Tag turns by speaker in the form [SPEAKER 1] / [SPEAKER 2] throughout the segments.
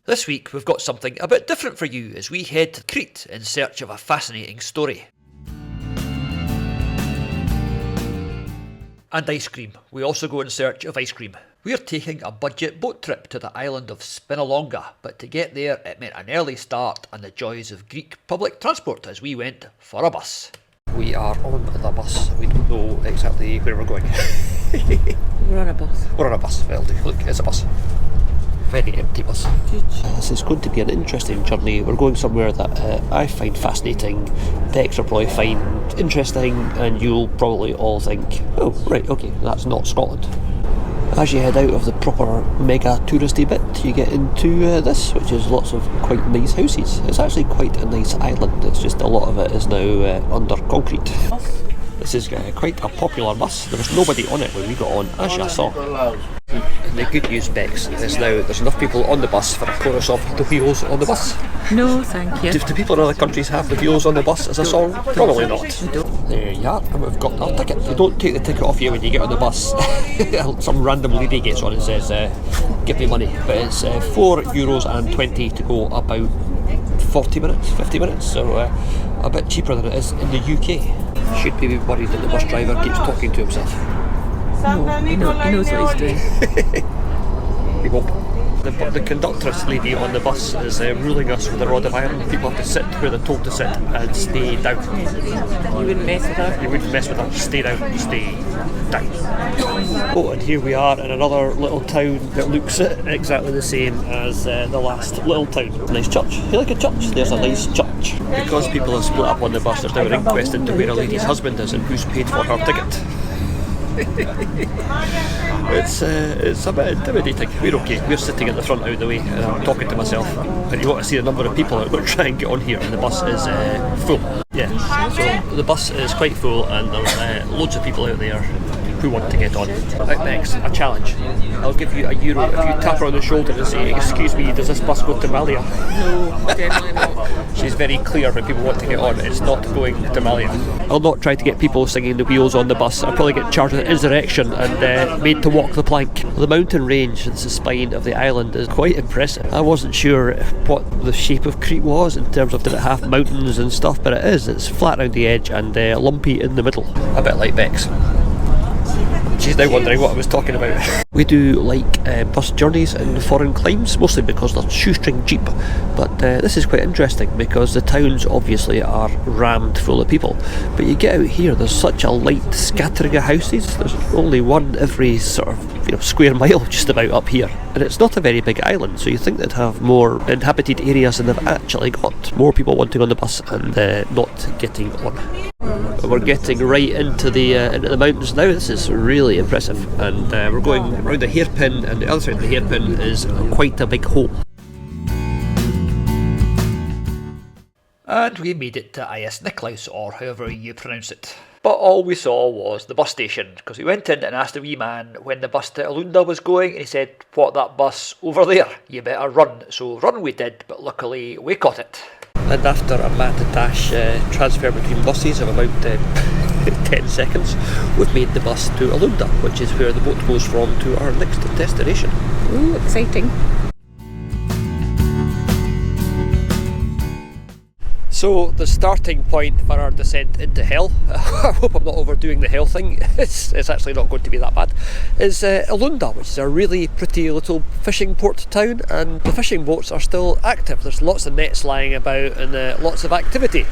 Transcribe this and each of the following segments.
[SPEAKER 1] This week we've got something a bit different for you as we head to Crete in search of a fascinating story. And ice cream. We also go in search of ice cream. We're taking a budget boat trip to the island of Spinalonga, but to get there it meant an early start and the joys of Greek public transport as we went for a bus. We are on the bus. We don't know exactly where we're going.
[SPEAKER 2] We're on a bus.
[SPEAKER 1] We're on a bus. Well, look, it's a bus. Very empty bus. This is going to be an interesting journey. We're going somewhere that I find fascinating, Bex will probably find interesting, and you'll probably all think, oh, right, okay, that's not Scotland. As you head out of the proper mega touristy bit, you get into this, which is lots of quite nice houses. It's actually quite a nice island, it's just a lot of it is now under concrete. This is quite a popular bus. There was nobody on it when we got on, as you saw. And the good news, Bex, is now there's enough people on the bus for a chorus of the wheels on the bus.
[SPEAKER 2] No, thank you.
[SPEAKER 1] Do people in other countries have the wheels on the bus as a song? Probably not. There you are, and we've got our ticket. They don't take the ticket off you when you get on the bus. Some random lady gets on and says, give me money. But it's €4.20 to go about 40 minutes, 50 minutes, so a bit cheaper than it is in the UK. Should be worried that the bus driver keeps talking to himself.
[SPEAKER 2] No, he knows what he's doing.
[SPEAKER 1] He won't. The conductress lady on the bus is ruling us with a rod of iron. People have to sit where they're told to sit and stay down.
[SPEAKER 2] You wouldn't mess with her?
[SPEAKER 1] You wouldn't mess with her. Stay down, stay down. Oh, and here we are in another little town that looks exactly the same as the last little town. Nice church. You like a church? There's a nice church. Because people have split up on the bus, there's now an inquest into where a lady's husband is and who's paid for her ticket. It's a bit intimidating. We're okay. We're sitting at the front out of the way and I'm talking to myself. And you want to see the number of people that are going to try and get on here, and the bus is full. Yeah, so the bus is quite full and there's loads of people out there who want to get on. Right, next, a challenge. I'll give you €1 if you tap her on the shoulder and say, excuse me, does this bus go to Malia?
[SPEAKER 2] No, definitely not.
[SPEAKER 1] She's very clear when people want to get on, it's not going to Malia. I'll not try to get people singing the wheels on the bus. I'll probably get charged with insurrection and made to walk the plank. The mountain range that's the spine of the island is quite impressive. I wasn't sure what the shape of Crete was in terms of did it have mountains and stuff, but it is. It's flat around the edge and lumpy in the middle. A bit like Bex. She's now wondering what I was talking about. We do like bus journeys in foreign climes, mostly because they're shoestring cheap. But this is quite interesting because the towns obviously are rammed full of people. But you get out here, there's such a light scattering of houses. There's only one every sort of square mile just about up here. And it's not a very big island, so you think they'd have more inhabited areas than they've actually got. More people wanting on the bus and not getting on. We're getting right into the mountains now. This is really impressive, and we're going around the hairpin, and the other side of the hairpin is quite a big hole. And we made it to IS Niklaus, or however you pronounce it. But all we saw was the bus station, because we went in and asked the wee man when the bus to Elounda was going, and he said, what, that bus over there? You better run. So run we did, but luckily we caught it. And after a mat-a-dash transfer between buses of about 10 seconds, we've made the bus to Elounda, which is where the boat goes from to our next destination.
[SPEAKER 2] Ooh, exciting.
[SPEAKER 1] So the starting point for our descent into hell, I hope I'm not overdoing the hell thing, it's actually not going to be that bad, is Elounda, which is a really pretty little fishing port town, and the fishing boats are still active. There's lots of nets lying about and lots of activity.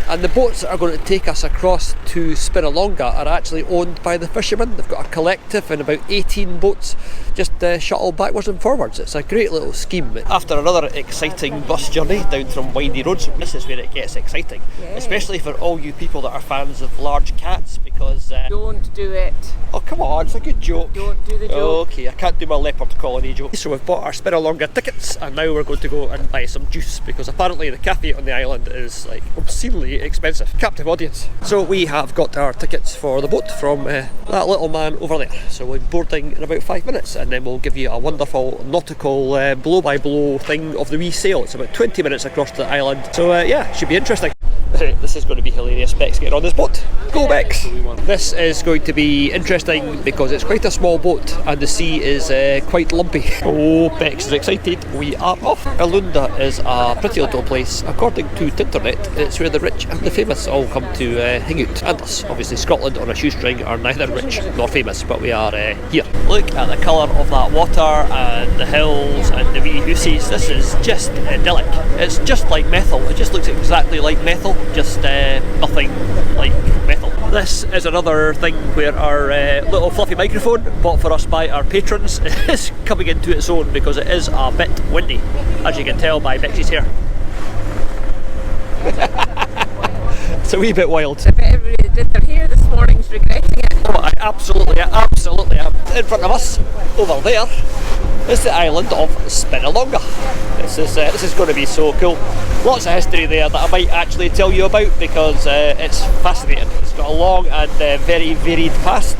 [SPEAKER 1] And the boats that are going to take us across to Spinalonga are actually owned by the fishermen. They've got a collective and about 18 boats just shuttle backwards and forwards. It's a great little scheme. After another exciting bus journey down some windy roads, this is where it gets exciting, especially for all you people that are fans of large cats, because
[SPEAKER 2] don't do it.
[SPEAKER 1] Oh come on, it's a good joke.
[SPEAKER 2] Don't do the joke.
[SPEAKER 1] Okay, I can't do my leopard colony joke. So we've bought our Spinalonga tickets and now we're going to go and buy some juice, because apparently the cafe on the island is like obscenely expensive. Captive audience. So we have got our tickets for the boat from that little man over there. So we're boarding in about 5 minutes and then we'll give you a wonderful nautical blow by blow thing of the wee sail. It's about 20 minutes across the island. So yeah, should be interesting. This is going to be hilarious. Bex getting on this boat. Go Bex! This is going to be interesting because it's quite a small boat and the sea is quite lumpy. Oh, Bex is excited. We are off. Elounda is a pretty little place. According to Tinternet, it's where the rich and the famous all come to hang out. And us, obviously Scotland on a shoestring are neither rich nor famous, but we are here. Look at the colour of that water and the hills and the wee hoosies. This is just idyllic. It's just like Methil. It just looks exactly like Methil, just nothing like Methil. This is another thing where our little fluffy microphone, bought for us by our patrons, is coming into its own because it is a bit windy, as you can tell by Bexy's hair. It's a wee bit wild.
[SPEAKER 2] I bet everybody did their hair this morning's regretting it.
[SPEAKER 1] Oh, I absolutely am. In front of us, over there, is the island of Spinalonga. This is going to be so cool. Lots of history there that I might actually tell you about because it's fascinating. It's got a long and very varied past.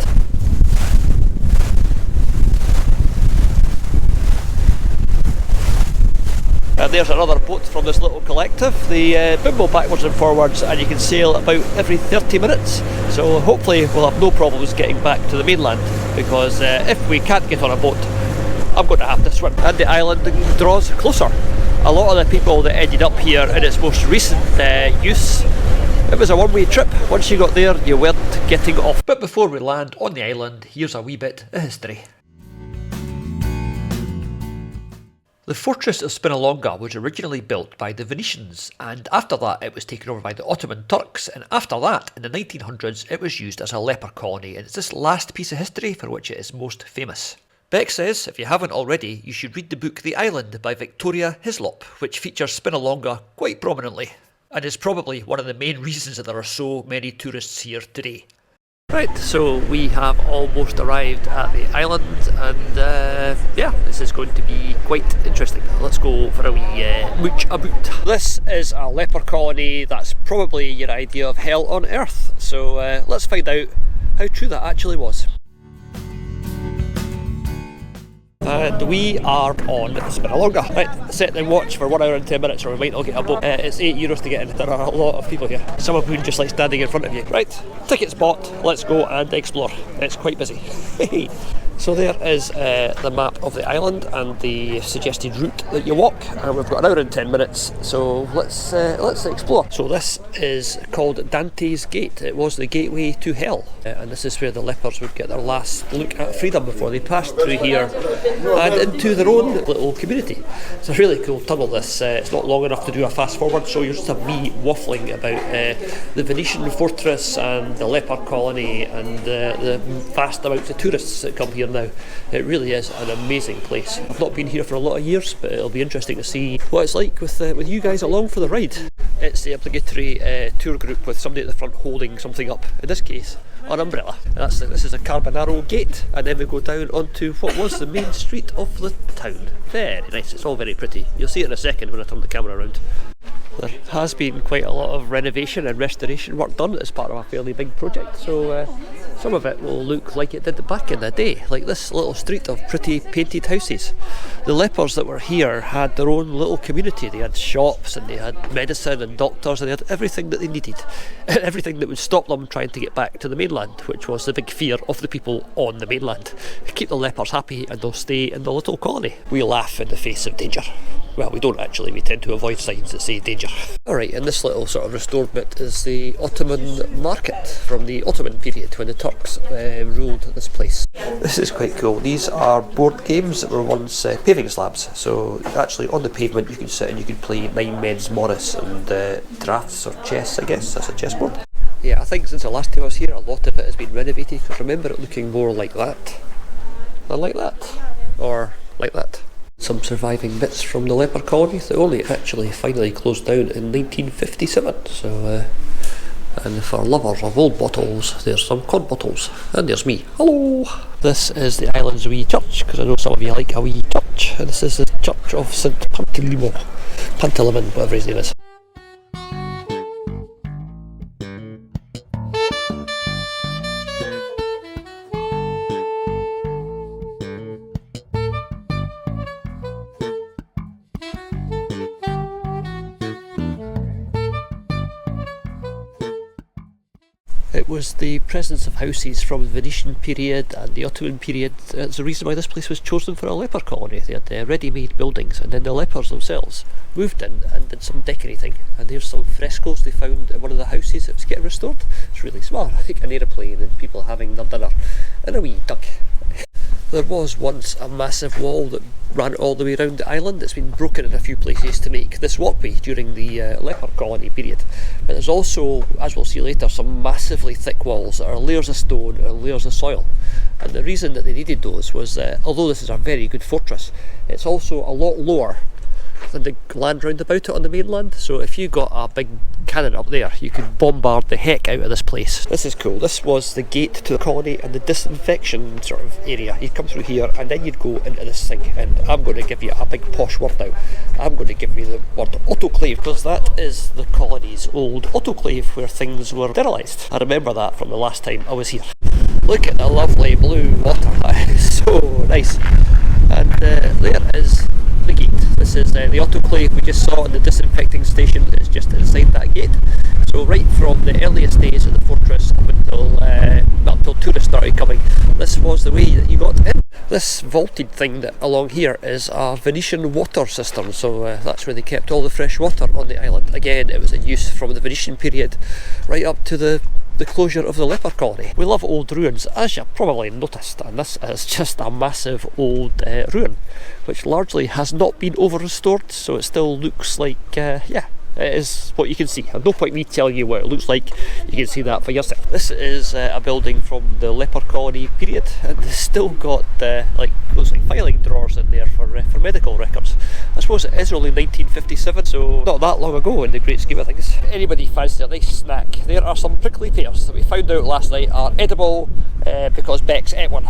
[SPEAKER 1] And there's another boat from this little collective. The bimble backwards and forwards, and you can sail about every 30 minutes. So hopefully we'll have no problems getting back to the mainland, because if we can't get on a boat, I'm going to have to swim. And the island draws closer. A lot of the people that ended up here in its most recent use, it was a one-way trip. Once you got there, you weren't getting off. But before we land on the island, here's a wee bit of history. The fortress of Spinalonga was originally built by the Venetians, and after that it was taken over by the Ottoman Turks, and after that, in the 1900s, it was used as a leper colony, and it's this last piece of history for which it is most famous. Beck says, if you haven't already, you should read the book The Island by Victoria Hislop, which features Spinalonga quite prominently, and is probably one of the main reasons that there are so many tourists here today. Right, so we have almost arrived at the island, and yeah, this is going to be quite interesting. Let's go for a wee mooch about. This is a leper colony. That's probably your idea of hell on earth, so let's find out how true that actually was. And we are on Spinalonga. Right, set and watch for 1 hour and 10 minutes or we might not get a boat. It's €8 to get in. There are a lot of people here. Some of whom just like standing in front of you. Right, ticket spot, let's go and explore. It's quite busy. So there is the map of the island and the suggested route that you walk, and we've got 1 hour and 10 minutes, so let's explore. So this is called Dante's Gate. It was the gateway to hell, and this is where the lepers would get their last look at freedom before they passed through here and into their own little community. It's a really cool tunnel this. It's not long enough to do a fast forward, so you'll just have me waffling about the Venetian fortress and the leper colony and the vast amounts of tourists that come here now. It really is an amazing place. I've not been here for a lot of years, but it'll be interesting to see what it's like with you guys along for the ride. It's the obligatory tour group with somebody at the front holding something up, in this case an umbrella. And this is a Carbonaro gate, and then we go down onto what was the main street of the town. Very nice, it's all very pretty. You'll see it in a second when I turn the camera around. There has been quite a lot of renovation and restoration work done as part of a fairly big project, so some of it will look like it did back in the day, like this little street of pretty painted houses. The lepers that were here had their own little community. They had shops and they had medicine and doctors, and they had everything that they needed. Everything that would stop them trying to get back to the mainland, which was the big fear of the people on the mainland. Keep the lepers happy and they'll stay in the little colony. We laugh in the face of danger. Well, we don't actually, we tend to avoid signs that say danger. Alright, and this little sort of restored bit is the Ottoman market from the Ottoman period when the Turks ruled this place. This is quite cool. These are board games that were once paving slabs, so actually on the pavement you can sit and you can play Nine Men's Morris and drafts or chess, I guess. That's a chessboard. Yeah, I think since the last time I was here a lot of it has been renovated, because remember it looking more like that than like that, or like that. Some surviving bits from the leper colony that only actually finally closed down in 1957, so and for lovers of old bottles, there's some cod bottles, and there's me. Hello! This is the island's wee church, because I know some of you like a wee church, and this is the church of St Pantaleimon, whatever his name is. It was the presence of houses from the Venetian period and the Ottoman period that's the reason why this place was chosen for a leper colony. They had ready-made buildings, and then the lepers themselves moved in and did some decorating. And there's some frescoes they found in one of the houses that was getting restored. It's really smart, like an aeroplane and people having their dinner in a wee duck. There was once a massive wall that ran all the way around the island. It's been broken in a few places to make this walkway during the leper colony period. But there's also, as we'll see later, some massively thick walls that are layers of stone and layers of soil. And the reason that they needed those was, although this is a very good fortress, it's also a lot lower than the land round about it on the mainland. So if you got a big cannon up there, you could bombard the heck out of this place. This is cool. This was the gate to the colony and the disinfection sort of area. You'd come through here and then you'd go into this thing, and I'm going to give you a big posh word now. I'm going to give you the word autoclave, because that is the colony's old autoclave where things were sterilised. I remember that from the last time I was here. Look at the lovely blue water. That is so nice. And there is the gate. This is the autoclave we just saw, and the disinfecting station is just inside that gate. So right from the earliest days of the fortress up until tourists started coming, this was the way that you got in. This vaulted thing that along here is a Venetian water cistern, so that's where they kept all the fresh water on the island. Again, it was in use from the Venetian period right up to the closure of the leper colony. We love old ruins, as you probably noticed, and this is just a massive old ruin which largely has not been over restored, so it still looks like it is what you can see. There's no point me telling you what it looks like, you can see that for yourself. This is a building from the leper colony period, and it's still got looks like filing drawers in there for medical records. I suppose it is only 1957, so not that long ago in the great scheme of things. Anybody fancy a nice snack? There are some prickly pears that we found out last night are edible because Bex ate one.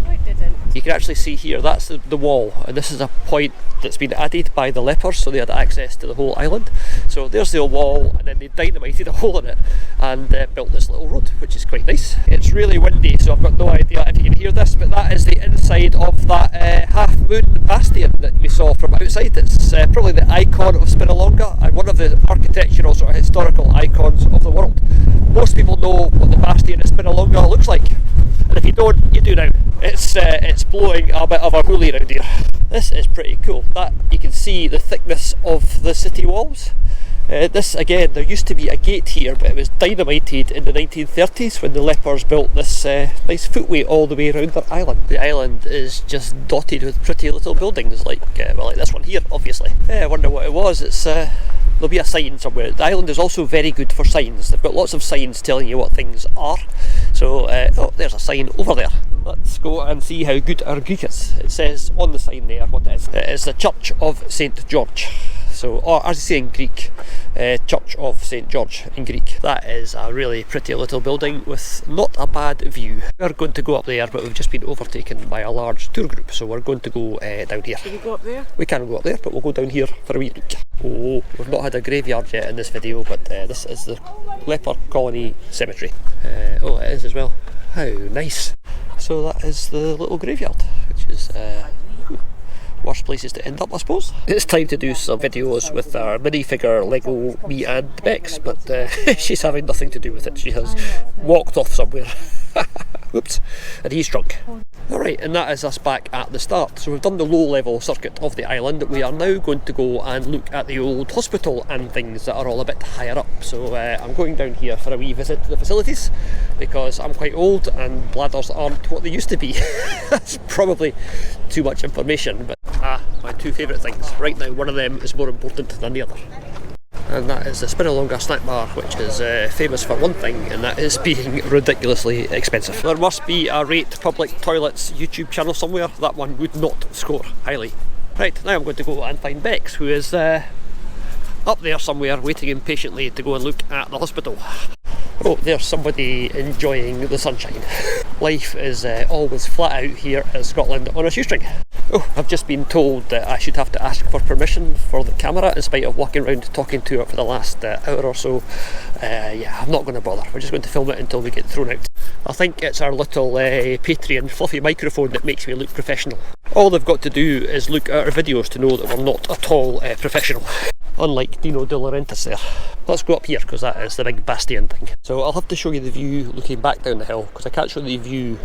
[SPEAKER 2] I didn't.
[SPEAKER 1] You can actually see here, that's the wall, and this is a point that's been added by the lepers, so they had access to the whole island. So there's the old wall, and then they dynamited a hole in it and built this little road, which is quite nice. It's really windy, so I've got no idea if you can hear this, but that is the inside of that half-moon bastion that we saw from outside. It's probably the icon of Spinalonga and one of the architectural sort of historical icons of the world. Most people know what the bastion of Spinalonga looks like, and if you don't, you do now. It's blowing a bit of a hoolie around here. This is pretty cool. That you can see the thickness of the city walls. This again, there used to be a gate here, but it was dynamited in the 1930s when the lepers built this nice footway all the way around their island. The island is just dotted with pretty little buildings, like this one here, obviously. I wonder what it was. There'll be a sign somewhere. The island is also very good for signs. They've got lots of signs telling you what things are. So, there's a sign over there. Let's go and see how good our Greek is. It says on the sign there what it is. It is the Church of St. George. So, or as you say in Greek, Church of St. George in Greek. That is a really pretty little building with not a bad view. We're going to go up there, but we've just been overtaken by a large tour group, so we're going to go down here.
[SPEAKER 2] Can we go up there?
[SPEAKER 1] We can go up there, but we'll go down here for a wee look. Oh, we've not had a graveyard yet in this video, but this is the leper colony cemetery. Oh, it is as well. How nice. So that is the little graveyard, which is worst places to end up, I suppose. It's time to do some videos with our minifigure Lego me and Bex, but she's having nothing to do with it. She has walked off somewhere. Oops, and he's drunk. Alright, and that is us back at the start. So we've done the low level circuit of the island. We are now going to go and look at the old hospital and things that are all a bit higher up. So I'm going down here for a wee visit to the facilities because I'm quite old and bladders aren't what they used to be. That's probably too much information, but my two favourite things. Right now, one of them is more important than the other. And that is the Spinalonga snack bar, which is famous for one thing, and that is being ridiculously expensive. There must be a Rate Public Toilets YouTube channel somewhere. That one would not score highly. Right, now I'm going to go and find Bex, who is up there somewhere waiting impatiently to go and look at the hospital. Oh, there's somebody enjoying the sunshine. Life is always flat out here in Scotland on a shoestring. Oh, I've just been told that I should have to ask for permission for the camera in spite of walking around talking to it for the last hour or so. Yeah, I'm not going to bother. We're just going to film it until we get thrown out. I think it's our little Patreon fluffy microphone that makes me look professional. All they've got to do is look at our videos to know that we're not at all professional. unlike Dino De Laurentiis there. Let's go up here because that is the big bastion thing. So I'll have to show you the view looking back down the hill, because I can't show the view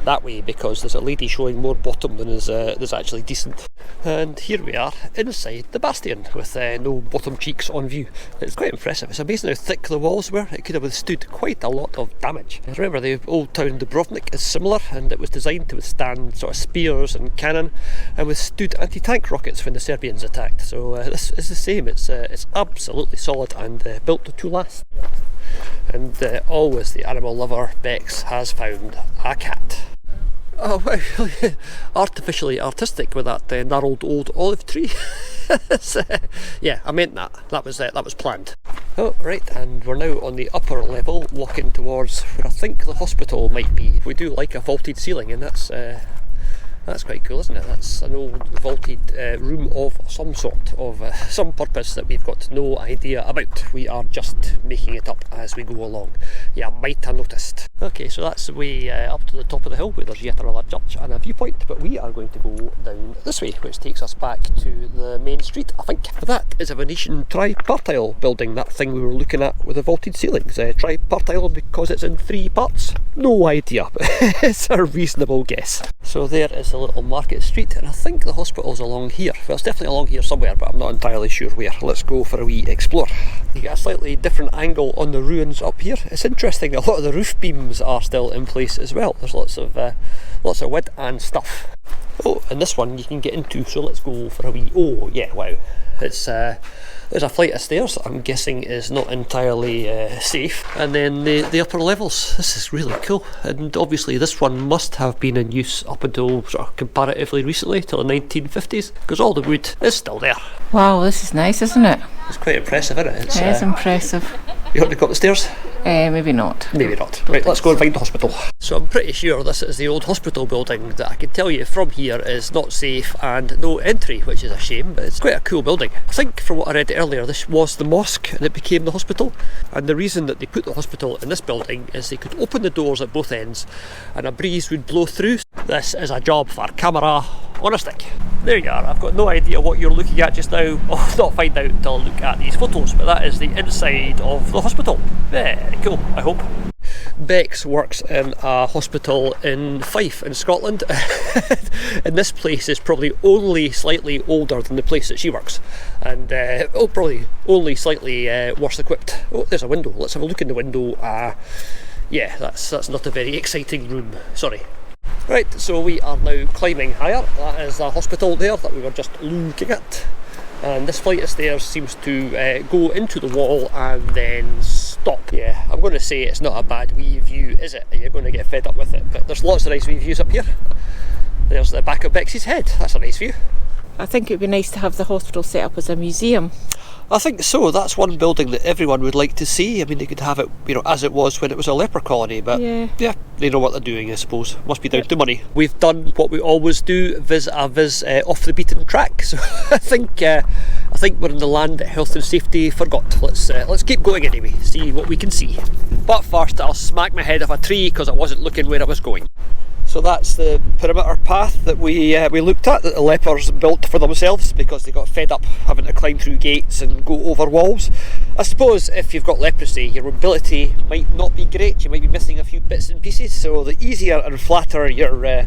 [SPEAKER 1] that way because there's a lady showing more bottom than is actually decent. And here we are inside the bastion with no bottom cheeks on view. It's quite impressive. It's amazing how thick the walls were. It could have withstood quite a lot of damage. Remember, the old town Dubrovnik is similar, and it was designed to withstand sort of spears and cannon and withstood anti-tank rockets when the Serbians attacked. So this is the same. It's absolutely solid and built to last. And always the animal lover Bex has found a cat. Oh, wow, artificially artistic with that gnarled old olive tree. Yeah, I meant that. That was planned. Oh, right, and we're now on the upper level, walking towards where I think the hospital might be. We do like a vaulted ceiling, and that's quite cool, isn't it? That's an old vaulted room of some sort, of some purpose that we've got no idea about. We are just making it up as we go along. You might have noticed. Okay, so that's the way up to the top of the hill where there's yet another church and a viewpoint, but we are going to go down this way, which takes us back to the main street, I think. That is a Venetian tripartile building, that thing we were looking at with the vaulted ceilings. Tripartile because it's in 3 parts? No idea, but it's a reasonable guess. So there is a little market street, and I think the hospital's along here. Well, it's definitely along here somewhere, but I'm not entirely sure where. Let's go for a wee explore. You get a slightly different angle on the ruins up here. It's interesting, a lot of the roof beams are still in place as well. There's lots of wood and stuff. Oh, and this one you can get into, so let's go for a wee... Oh, yeah, wow. It's there's a flight of stairs that I'm guessing is not entirely safe, and then the upper levels. This is really cool, and obviously this one must have been in use up until sort of comparatively recently, till the 1950s, because all the wood is still there.
[SPEAKER 2] Wow, this is nice, isn't it?
[SPEAKER 1] It's quite impressive, isn't it?
[SPEAKER 2] It is impressive.
[SPEAKER 1] You want to go up the stairs?
[SPEAKER 2] Maybe not.
[SPEAKER 1] Maybe not. Right, let's go and find the hospital. So I'm pretty sure this is the old hospital building that I can tell you from here is not safe and no entry, which is a shame, but it's quite a cool building. I think from what I read earlier, this was the mosque and it became the hospital, and the reason that they put the hospital in this building is they could open the doors at both ends and a breeze would blow through. This is a job for camera on a stick. There you are. I've got no idea what you're looking at just now. I'll not find out until I look at these photos, but that is the inside of the hospital. Very cool, I hope. Bex works in a hospital in Fife in Scotland and this place is probably only slightly older than the place that she works, and probably only slightly worse equipped. Oh, there's a window. Let's have a look in the window. Yeah, that's not a very exciting room, sorry. Right, so we are now climbing higher. That is the hospital there that we were just looking at, and this flight of stairs seems to go into the wall and then stop. Yeah, I'm going to say it's not a bad wee view, is it? You're going to get fed up with it, but there's lots of nice wee views up here. There's the back of Bex's head. That's a nice view.
[SPEAKER 2] I think it would be nice to have the hospital set up as a museum.
[SPEAKER 1] I think so. That's one building that everyone would like to see. I mean, they could have it, as it was when it was a leper colony, but yeah, they know what they're doing, I suppose. Must be down to money. We've done what we always do, vis-a-vis off the beaten track. So I think we're in the land that health and safety forgot. Let's keep going anyway, see what we can see. But first, I'll smack my head off a tree because I wasn't looking where I was going. So that's the perimeter path that we looked at, that the lepers built for themselves because they got fed up having to climb through gates and go over walls. I suppose if you've got leprosy, your mobility might not be great. You might be missing a few bits and pieces, so the easier and flatter your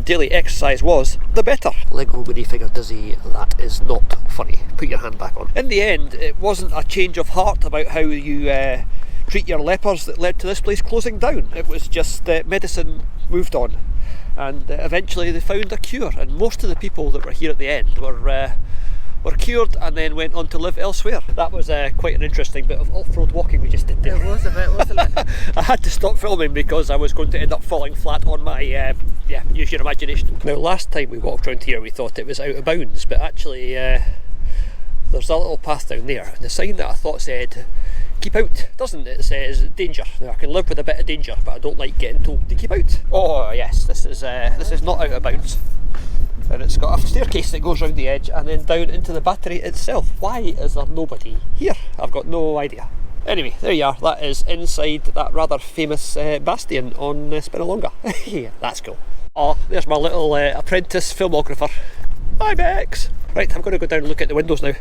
[SPEAKER 1] daily exercise was, the better. Lego minifigure Dizzy, that is not funny. Put your hand back on. In the end, it wasn't a change of heart about how you treat your lepers that led to this place closing down. It was just medicine moved on, and eventually they found a cure, and most of the people that were here at the end were cured and then went on to live elsewhere. That was quite an interesting bit of off-road walking we just did there.
[SPEAKER 2] It was a bit, wasn't it?
[SPEAKER 1] I had to stop filming because I was going to end up falling flat on my use your imagination. Now, last time we walked around here we thought it was out of bounds, but actually there's a little path down there, and the sign that I thought said keep out, doesn't it? It says danger. Now I can live with a bit of danger, but I don't like getting told to keep out. Oh yes, this is not out of bounds, and it's got a staircase that goes round the edge and then down into the battery itself. Why is there nobody here? I've got no idea. Anyway, there you are. That is inside that rather famous bastion on Spinalonga. Yeah, that's cool. Oh, there's my little apprentice filmographer. Hi Bex. Right, I'm going to go down and look at the windows now.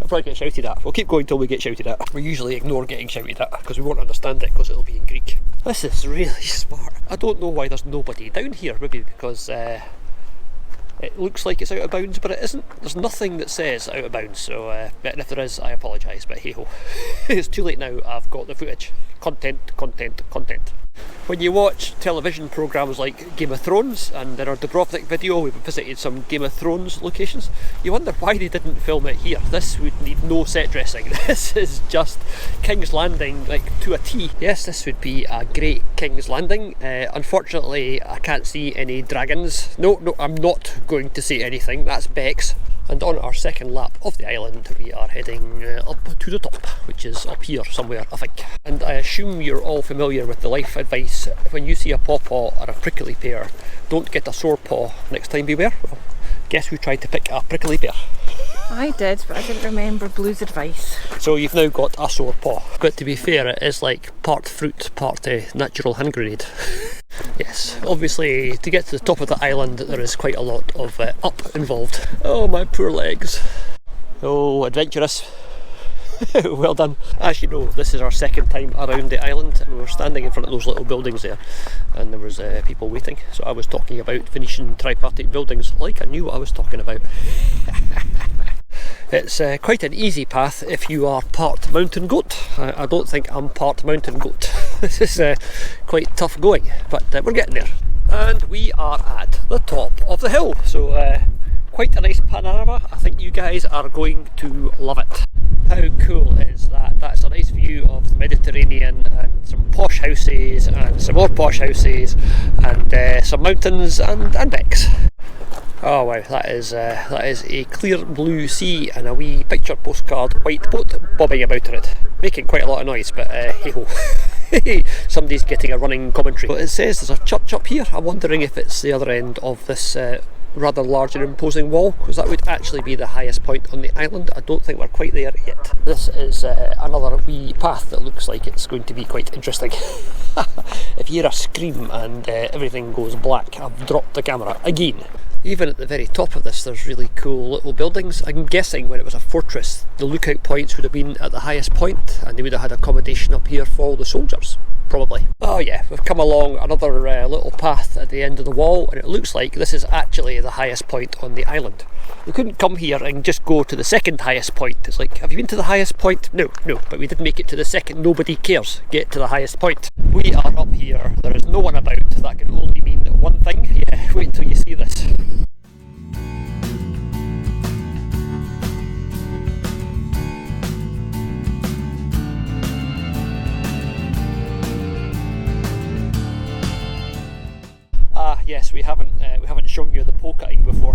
[SPEAKER 1] I'll probably get shouted at. We'll keep going till we get shouted at. We usually ignore getting shouted at because we won't understand it because it'll be in Greek. This is really smart. I don't know why there's nobody down here, maybe because it looks like it's out of bounds, but it isn't. There's nothing that says out of bounds, so and if there is, I apologise, but hey ho. It's too late now, I've got the footage. Content. When you watch television programmes like Game of Thrones, and in our Dubrovnik video we visited some Game of Thrones locations, you wonder why they didn't film it here. This would need no set dressing. This is just King's Landing, like to a T. Yes, this would be a great King's Landing. Unfortunately, I can't see any dragons. No, I'm not going to say anything. That's Bex. And on our second lap of the island, we are heading up to the top, which is up here somewhere, I think. And I assume you're all familiar with the life advice. When you see a pawpaw or a prickly pear, don't get a sore paw. Next time beware. Well, guess who tried to pick a prickly pear?
[SPEAKER 2] I did, but I didn't remember Blue's advice.
[SPEAKER 1] So you've now got a sore paw. But to be fair, it is like part fruit, part natural hand grenade. Yes, obviously to get to the top of the island there is quite a lot of up involved. Oh, my poor legs. Oh, adventurous. Well done. As you know, this is our second time around the island. We were standing in front of those little buildings there and there was people waiting. So I was talking about Venetian tripartite buildings like I knew what I was talking about. It's quite an easy path if you are part mountain goat. I don't think I'm part mountain goat. This is quite tough going, but we're getting there. And we are at the top of the hill, so quite a nice panorama. I think you guys are going to love it. How cool is that? That's a nice view of the Mediterranean and some posh houses and some more posh houses and some mountains and becks. Oh wow, that is a clear blue sea and a wee picture postcard white boat bobbing about in it. Making quite a lot of noise, but hey ho. Somebody's getting a running commentary. But it says there's a church up here. I'm wondering if it's the other end of this rather large and imposing wall, because that would actually be the highest point on the island. I don't think we're quite there yet. This is another wee path that looks like it's going to be quite interesting. If you hear a scream and everything goes black, I've dropped the camera again. Even at the very top of this there's really cool little buildings. I'm guessing when it was a fortress the lookout points would have been at the highest point and they would have had accommodation up here for all the soldiers, probably. Oh yeah, we've come along another little path at the end of the wall and it looks like this is actually the highest point on the island. We couldn't come here and just go to the second highest point. It's like, have you been to the highest point? No, but we did make it to the second. Nobody cares. Get to the highest point. We are up here. There is no one about. That can only mean one thing. Yeah, wait till you see this. Yes, we haven't shown you the polkaing before.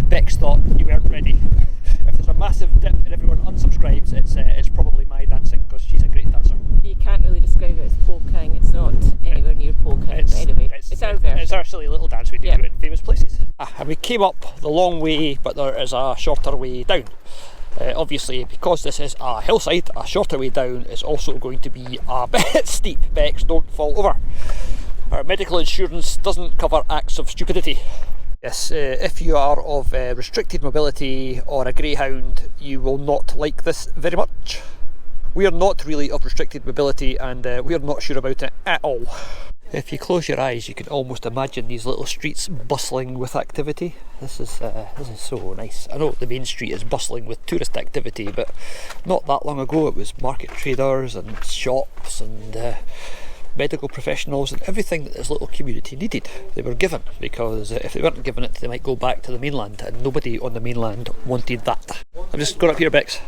[SPEAKER 1] Bex thought you weren't ready. If there's a massive dip and everyone unsubscribes, it's probably my dancing because she's a great dancer.
[SPEAKER 2] You can't really describe it as polkaing. It's not anywhere near polkaing. But anyway, it's our version.
[SPEAKER 1] It's our silly little dance we do in famous places. And we came up the long way, but there is a shorter way down. Obviously, because this is a hillside, a shorter way down is also going to be a bit steep. Bex, don't fall over. Our medical insurance doesn't cover acts of stupidity. Yes, if you are of restricted mobility or a greyhound, you will not like this very much. We are not really of restricted mobility and we are not sure about it at all. If you close your eyes, you can almost imagine these little streets bustling with activity. This is so nice. I know the main street is bustling with tourist activity, but not that long ago it was market traders and shops and medical professionals and everything that this little community needed. They were given, because if they weren't given it they might go back to the mainland, and nobody on the mainland wanted that. I'm just going up here, Bex.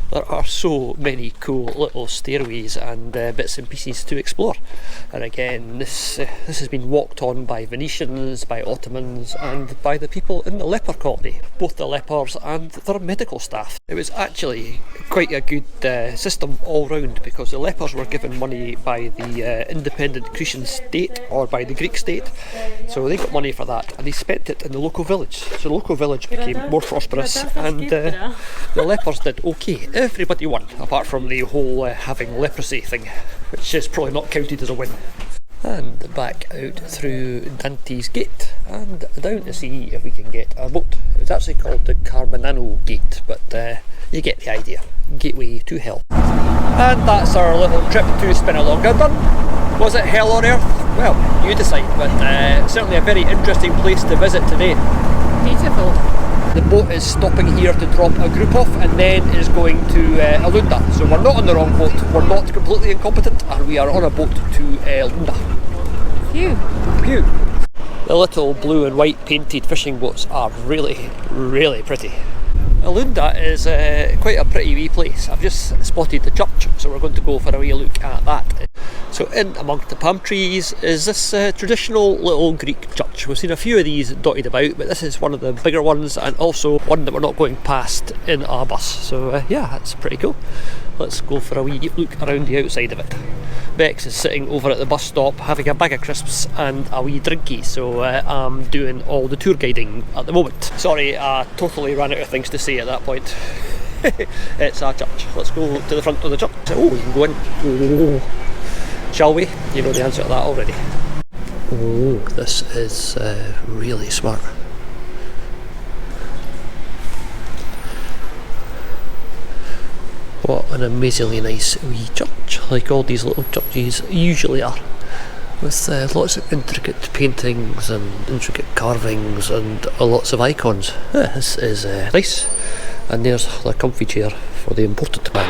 [SPEAKER 1] There are so many cool little stairways and bits and pieces to explore. And again, this has been walked on by Venetians, by Ottomans and by the people in the Leper colony, both the lepers and their medical staff. It was actually quite a good system all round, because the lepers were given money by the independent Cretan state or by the Greek state, so they got money for that and they spent it in the local village. So the local village became more prosperous and the lepers did okay. Everybody won, apart from the whole having leprosy thing, which is probably not counted as a win. And back out through Dante's Gate and down to see if we can get a boat. It was actually called the Carminano Gate, but You get the idea. Gateway to hell. And that's our little trip to Spinalonga done. Was it hell on earth? Well, you decide, but certainly a very interesting place to visit today.
[SPEAKER 2] Beautiful.
[SPEAKER 1] The boat is stopping here to drop a group off and then is going to Elounda. So we're not on the wrong boat, we're not completely incompetent, and we are on a boat to Elounda.
[SPEAKER 2] Phew.
[SPEAKER 1] Phew. The little blue and white painted fishing boats are really, really pretty. Elounda is quite a pretty wee place. I've just spotted the church, so we're going to go for a wee look at that. So in amongst the palm trees is this traditional little Greek church. We've seen a few of these dotted about, but this is one of the bigger ones and also one that we're not going past in our bus. So yeah, that's pretty cool. Let's go for a wee look around the outside of it. Bex is sitting over at the bus stop having a bag of crisps and a wee drinky, so I'm doing all the tour guiding at the moment. Sorry, I totally ran out of things to say at that point. It's a church. Let's go to the front of the church. Oh, we can go in. Oh. Shall we? You know the answer to that already. Oh, this is really smart. What an amazingly nice wee church, like all these little churches usually are, with lots of intricate paintings and intricate carvings and lots of icons. This is nice, and there's the comfy chair for the important man.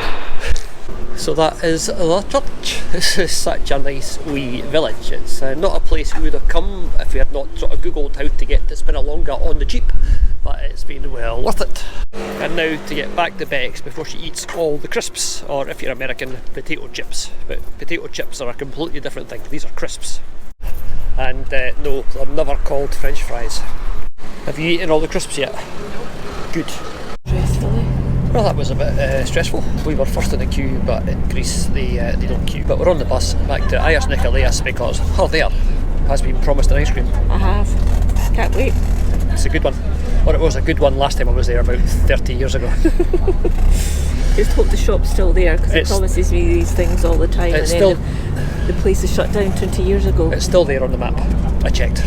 [SPEAKER 1] So that is the church. This is such a nice wee village. It's not a place we would have come if we had not sort of googled how to get to Spinalonga on the cheap, but it's been well worth it. And now to get back to Bex before she eats all the crisps, or if you're American, potato chips. But potato chips are a completely different thing. These are crisps. And no, they're never called French fries. Have you eaten all the crisps yet? Good.
[SPEAKER 2] Stressfully.
[SPEAKER 1] Well, that was a bit stressful. We were first in the queue, but in Greece they don't queue. But we're on the bus back to Ayas Nikolaos because there has been promised an ice cream.
[SPEAKER 2] I have. Can't wait.
[SPEAKER 1] It's a good one. Or it was a good one last time I was there about 30 years ago.
[SPEAKER 2] Just hope the shop's still there because it promises me these things all the time.
[SPEAKER 1] It's
[SPEAKER 2] and then the place is shut down 20 years ago.
[SPEAKER 1] It's still there on the map. I checked.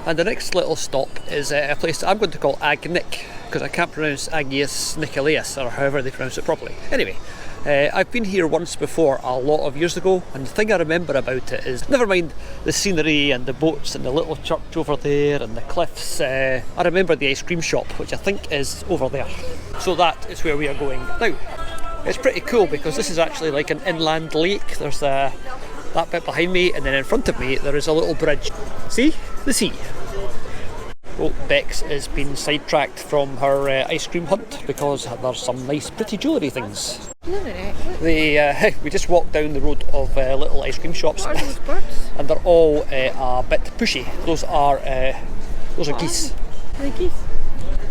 [SPEAKER 1] And the next little stop is a place that I'm going to call Agnik, because I can't pronounce Agios Nikolaos, or however they pronounce it properly. Anyway, I've been here once before a lot of years ago, and the thing I remember about it is, never mind the scenery and the boats and the little church over there and the cliffs, I remember the ice cream shop, which I think is over there. So that is where we are going now. It's pretty cool because this is actually like an inland lake. There's that bit behind me, and then in front of me there is a little bridge. See? The sea. Oh, Bex has been sidetracked from her ice cream hunt because there's some nice pretty jewellery things. We just walked down the road of little ice cream shops.
[SPEAKER 2] What are those birds?
[SPEAKER 1] And they're all a bit pushy. Those are geese.
[SPEAKER 2] Are they geese?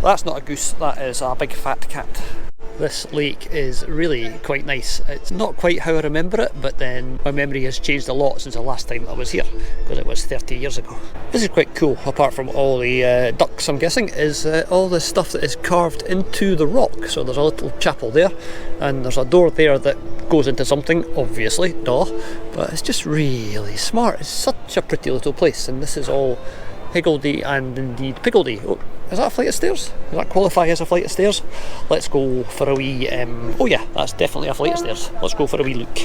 [SPEAKER 1] That's not a goose, that is a big fat cat. This lake is really quite nice. It's not quite how I remember it, but then my memory has changed a lot since the last time I was here, because it was 30 years ago. This is quite cool, apart from all the ducks I'm guessing, is all the stuff that is carved into the rock. So there's a little chapel there, and there's a door there that goes into something, obviously, duh, but it's just really smart. It's such a pretty little place, and this is all higgledy and indeed piggledy. Oh, is that a flight of stairs? Does that qualify as a flight of stairs? Let's go for a wee, oh yeah, that's definitely a flight of stairs. Let's go for a wee look.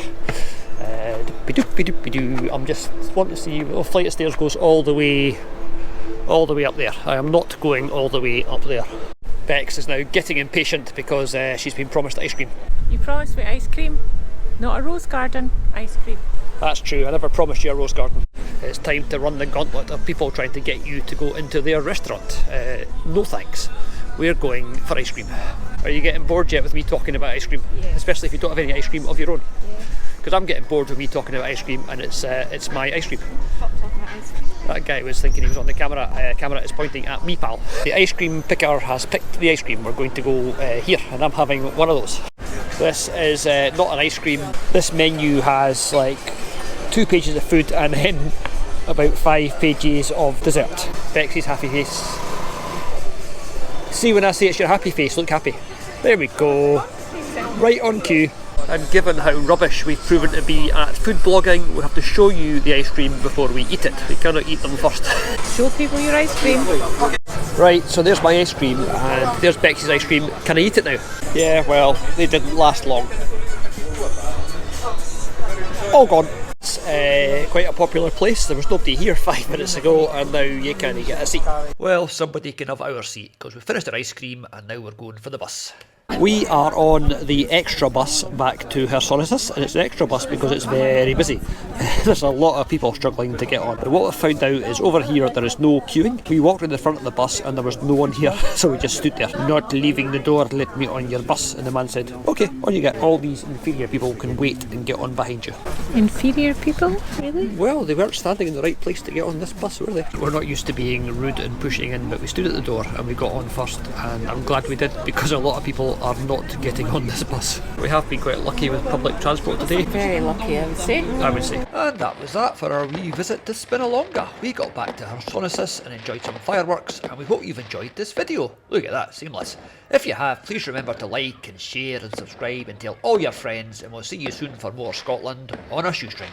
[SPEAKER 1] I'm just wanting to see, oh, flight of stairs goes all the way up there. I am not going all the way up there. Bex is now getting impatient because she's been promised ice cream.
[SPEAKER 2] You promised me ice cream, not a rose garden, ice cream.
[SPEAKER 1] That's true, I never promised you a rose garden. It's time to run the gauntlet of people trying to get you to go into their restaurant. No thanks. We're going for ice cream. Are you getting bored yet with me talking about ice cream?
[SPEAKER 2] Yeah.
[SPEAKER 1] Especially if you don't have any ice cream of your own.
[SPEAKER 2] Yeah.
[SPEAKER 1] Because I'm getting bored with me talking about ice cream, and it's my ice cream.
[SPEAKER 2] Stop talking about ice cream.
[SPEAKER 1] That guy was thinking he was on the camera. Camera is pointing at me, pal. The ice cream picker has picked the ice cream. We're going to go here, and I'm having one of those. This is not an ice cream. This menu has like 2 pages of food and then about 5 pages of dessert. Bexy's happy face. See, when I say it's your happy face, look happy. There we go. Right on cue. And given how rubbish we've proven to be at food blogging, we have to show you the ice cream before we eat it. We cannot eat them first.
[SPEAKER 2] Show people your ice cream.
[SPEAKER 1] Right, so there's my ice cream and there's Bexy's ice cream. Can I eat it now? Yeah, well, they didn't last long. All gone. It's quite a popular place. There was nobody here 5 minutes ago and now you can't get a seat. Well, somebody can have our seat because we finished our ice cream and now we're going for the bus. We are on the extra bus back to Hersonissos, and it's an extra bus because it's very busy. There's a lot of people struggling to get on. But what we've found out is over here there is no queuing. We walked in the front of the bus and there was no one here, so we just stood there, not leaving the door. Let me on your bus. And the man said, okay, on you get. All these inferior people can wait and get on behind you.
[SPEAKER 2] Inferior people? Really?
[SPEAKER 1] Well, they weren't standing in the right place to get on this bus, were they? We're not used to being rude and pushing in, but we stood at the door and we got on first, and I'm glad we did because a lot of people are not getting on this bus. We have been quite lucky with public transport today.
[SPEAKER 2] Very lucky, I would say.
[SPEAKER 1] And that was that for our wee visit to Spinalonga. We got back to Hersonissos and enjoyed some fireworks, and we hope you've enjoyed this video. Look at that, seamless. If you have, please remember to like and share and subscribe and tell all your friends, and we'll see you soon for more Scotland on a shoestring.